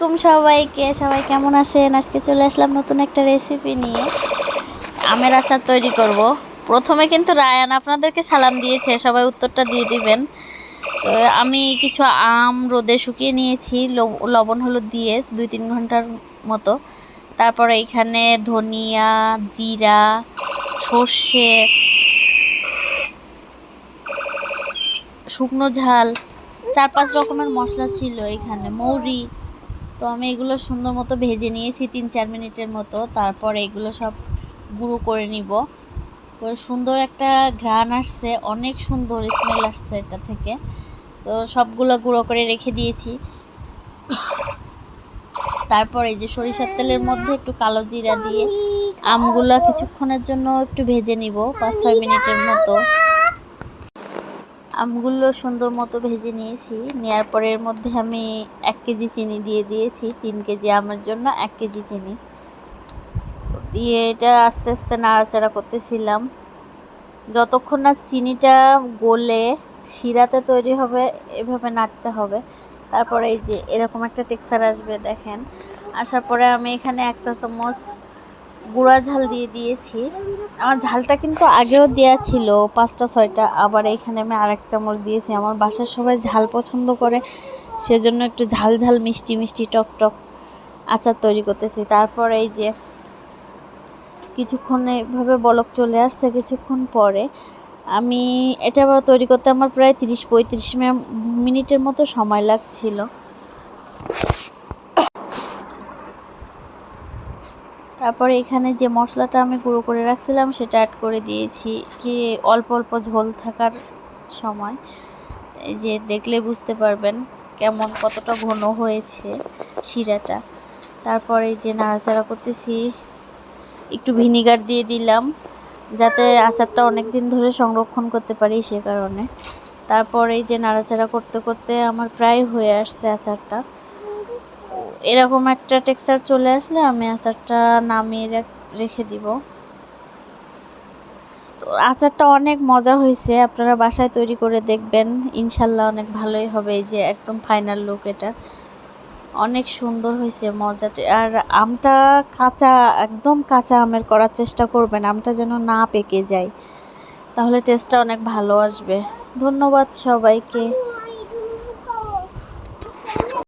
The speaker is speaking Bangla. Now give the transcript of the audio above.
সবাই কেমন আছেন? আজকে চলে আসলাম নতুন একটা রেসিপি নিয়ে। আমের আচার তৈরি করব। প্রথমে কিন্তু রায়ান আপনাদেরকে সালাম দিয়েছে, সবাই উত্তরটা দিয়ে দিবেন। তো আমি কিছু আম রোদে শুকিয়ে নিয়েছি লবণ হলুদ দিয়ে 2-3 ঘন্টার মতো। তারপরে এখানে ধনিয়া, জিরা, সর্ষে, শুকনো ঝাল, 4-5 রকমের মশলা ছিল এখানে, মৌরি। তো আমি এগুলো সুন্দর মতো ভেজে নিয়েছি 3-4 মিনিটের মতো। তারপর এগুলো সব গুঁড়ো করে নিব। সুন্দর একটা ঘ্রাণ আসছে, অনেক সুন্দর স্মেল আসছে এটা থেকে। তো সবগুলো গুঁড়ো করে রেখে দিয়েছি। তারপর এই যে সরিষার তেলের মধ্যে একটু কালো জিরা দিয়ে আমগুলো কিছুক্ষণের জন্য একটু ভেজে নিব, 5-6 মিনিটের মতো। আমগুলো সুন্দর মতো ভেজে নিয়েছি। নেওয়ার পরে এর মধ্যে আমি 1 কেজি চিনি দিয়ে দিয়েছি। 3 কেজি আমের জন্য 1 কেজি চিনি দিয়ে এটা আস্তে আস্তে নাড়াচাড়া করতেছিলাম যতক্ষণ না চিনিটা গলে শিরাতে তৈরি হবে। এভাবে নাড়তে হবে। তারপরে এই যে এরকম একটা টেক্সচার আসবে, দেখেন। আসার পরে আমি এখানে 1 চা চামচ গুঁড়া ঝাল দিয়ে দিয়েছি। আমার ঝালটা কিন্তু আগেও দেওয়া ছিল 5-6টা, আবার এখানে আমি আরেক চামচ দিয়েছি। আমার বাসার সবাই ঝাল পছন্দ করে, সেজন্য একটু ঝাল ঝাল মিষ্টি মিষ্টি টক টক আচার তৈরি করতেছি। তারপরে এই যে কিছুক্ষণ এভাবে বলক চলে আসছে, কিছুক্ষণ পরে আমি এটা তৈরি করতে আমার প্রায় 30-35 মিনিটের মতো সময় লাগছিল। তারপরে এখানে যে মশলাটা আমি গুঁড়ো করে রাখছিলাম সেটা অ্যাড করে দিয়েছি, কি অল্প অল্প ঝোল থাকার সময়। এই যে দেখলে বুঝতে পারবেন কেমন, কতটা ঘন হয়েছে শিরাটা। তারপরে এই যে নাড়াচাড়া করতেছি, একটু ভিনিগার দিয়ে দিলাম যাতে আচারটা অনেক দিন ধরে সংরক্ষণ করতে পারি, সে কারণে। তারপরে এই যে নাড়াচাড়া করতে করতে আমার প্রায় হয়ে আসছে আচারটা। এরকম একটা টেক্সচার চলে আসলে আমি আচারটা নামিয়ে রেখে দিব। তো আচারটা অনেক মজা হয়েছে, আপনারা বাসায় তৈরি করে দেখবেন, ইনশাল্লাহ অনেক ভালোই হবে। এই যে একদম ফাইনাল লুক, এটা অনেক সুন্দর হয়েছে, মজাটা। আর আমটা কাঁচা, একদম কাঁচা আমের করার চেষ্টা করবেন, আমটা যেন না পেকে যায়, তাহলে টেস্টটা অনেক ভালো আসবে। ধন্যবাদ সবাইকে।